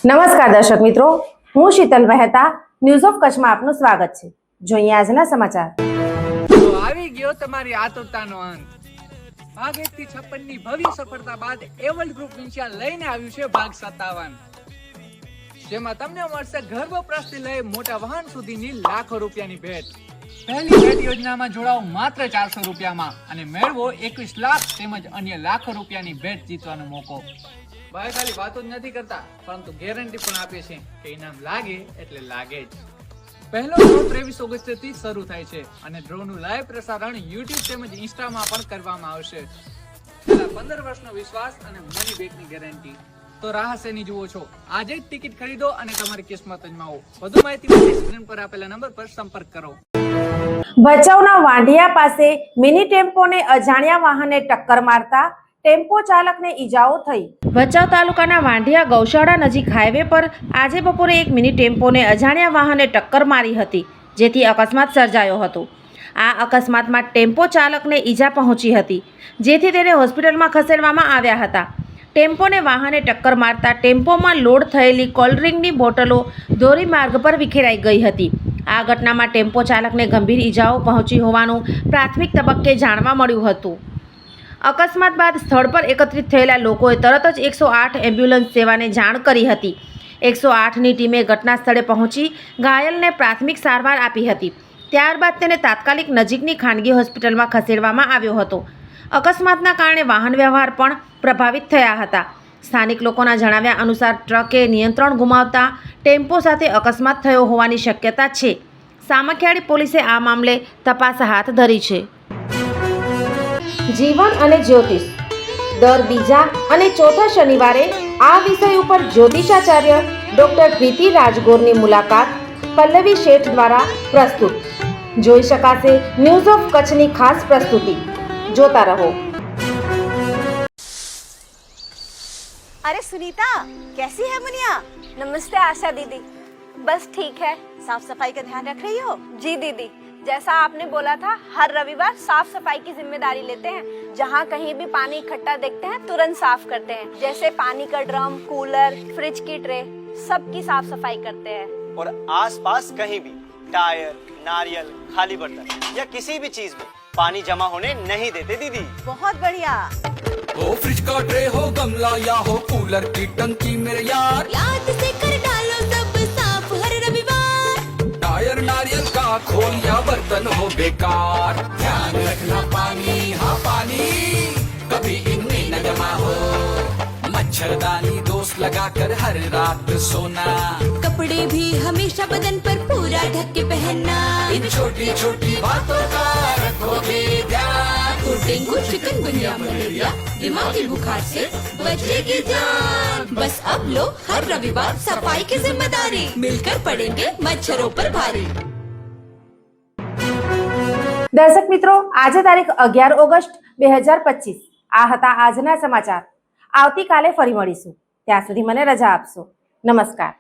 નમસ્કાર દર્શક મિત્રો, હું શીતલ મહેતા ન્યૂઝ ઓફ કચ્છમાં આપનું સ્વાગત છે। જોઈએ આજના સમાચાર। તો આવી ગયો તમારી આતુરતાનો અંત। ભાગ 1 થી 56 ની ભવ્ય સફળતા બાદ એવલ્ડ ગ્રુપ ઇન્ડિયા લઈને આવ્યું છે ભાગ 57, જેમાં તમને મળશે ઘર વપરાશથી લઈ મોટા વાહન સુધીની લાખો રૂપિયાની ભેટ। પહેલી ભેટ યોજનામાં જોડાઓ માત્ર 400 રૂપિયામાં અને મેળવો 21 લાખ તેમજ અન્ય લાખો રૂપિયાની ભેટ જીતવાનો મોકો। ભાઈ ખાલી વાતો જ નથી કરતા, પરંતુ ગેરંટી પણ આપે છે કે ઇનામ લાગે એટલે લાગે જ। પહેલો ડ્રો 23 ઓગસ્ટથી શરૂ થાય છે અને ડ્રોનું લાઈવ પ્રસારણ YouTube તેમજ ઇન્સ્ટામાં પણ કરવામાં આવશે। છેલ્લા 15 વર્ષનો વિશ્વાસ અને મની બેકની ગેરંટી। તો રાહ શેની જુઓ છો? આજે જ ટિકિટ ખરીદો અને તમારી કિસ્મત અજમાવો। વધુ માહિતી માટે સ્ક્રીન પર આપેલા નંબર પર સંપર્ક કરો। ભચાઉના વાંઢિયા પાસે મિની ટેમ્પોને અજાણ્યા વાહને ટક્કર મારતા ટેમ્પો ચાલકને ઈજાઓ થઈ। ભચાઉ તાલુકાના વાંઢિયા ગૌશાળા નજીક હાઈવે પર આજે બપોરે એક મિની ટેમ્પોને અજાણ્યા વાહને ટક્કર મારી હતી, જેથી અકસ્માત સર્જાયો હતો। આ અકસ્માતમાં ટેમ્પો ચાલકને ઈજા પહોંચી હતી, જેથી તેને હોસ્પિટલમાં ખસેડવામાં આવ્યા હતા। ટેમ્પોને વાહને ટક્કર મારતા ટેમ્પોમાં લોડ થયેલી કોલ્ડ્રિંકની બોટલો ધોરીમાર્ગ પર વિખેરાઈ ગઈ હતી। આ ઘટનામાં ટેમ્પો ચાલકને ગંભીર ઈજાઓ પહોંચી હોવાનું પ્રાથમિક તબક્કે જાણવા મળ્યું હતું। અકસ્માત બાદ સ્થળ પર એકત્રિત થયેલા લોકોએ તરત જ 108 એમ્બ્યુલન્સ સેવાને જાણ કરી હતી। 108ની ટીમે ઘટના સ્થળે પહોંચી ઘાયલને પ્રાથમિક સારવાર આપી હતી। ત્યારબાદ તેને તાત્કાલિક નજીકની ખાનગી હોસ્પિટલમાં ખસેડવામાં આવ્યો હતો। અકસ્માતના કારણે વાહન વ્યવહાર પણ પ્રભાવિત થયા હતા। સ્થાનિક લોકોના જણાવ્યા અનુસાર ટ્રકે નિયંત્રણ ગુમાવતા ટેમ્પો સાથે અકસ્માત થયો હોવાની શક્યતા છે। સામખિયાળી પોલીસે આ મામલે તપાસ હાથ ધરી છે। જીવન અને જ્યોતિષ દર બીજા અને ચોથા શનિવારે આ વિષય ઉપર જ્યોતિષાચાર્ય ડોક્ટર પ્રીતિ રાજગોરની મુલાકાત પલ્લવી શેઠ દ્વારા પ્રસ્તુત। જોઈ શકાશે ન્યૂઝ ઓફ કચ્છની ખાસ પ્રસ્તુતિ। જોતા રહો। अरे सुनीता, कैसी है मुनिया? नमस्ते आशा दीदी। बस ठीक है। साफ सफाई का ध्यान रख रही हो? जी दीदी, जैसा आपने बोला था हर रविवार साफ सफाई की जिम्मेदारी लेते हैं। जहाँ कहीं भी पानी इकट्ठा देखते हैं तुरंत साफ करते हैं। जैसे पानी का ड्रम, कूलर, फ्रिज की ट्रे, सबकी साफ सफाई करते हैं। और आसपास कहीं भी टायर, नारियल, खाली बर्तन या किसी भी चीज में पानी जमा होने नहीं देते दीदी। बहुत बढ़िया। हो फ्रिज का ट्रे हो गमला या हो कूलर की टंकी मेरे यार, याद से कर डालो सब साफ हर रविवार। टायर नारियल का खोल या बर्तन हो बेकार, ध्यान रखना पानी, हाँ पानी कभी इनमें न जमा हो। मच्छरदानी दोस्त लगाकर हर रात सोना, कपड़े भी हमेशा बदन पर पूरा ढक के पहनना। इन छोटी छोटी बातों का रखोगे ध्यान, तो डेंगू, चिकनगुनिया, मलेरिया, दिमागी बुखार से बचेगी जान। बस अब लो हर रविवार सफाई की जिम्मेदारी, मिलकर पड़ेंगे मच्छरों पर भारी। દર્શક મિત્રો, આજે તારીખ 11 ઓગસ્ટ 2025 આ હતા આજના સમાચાર। આવતીકાલે ફરી મળીશું। ત્યાં સુધી મને રજા આપશો। નમસ્કાર।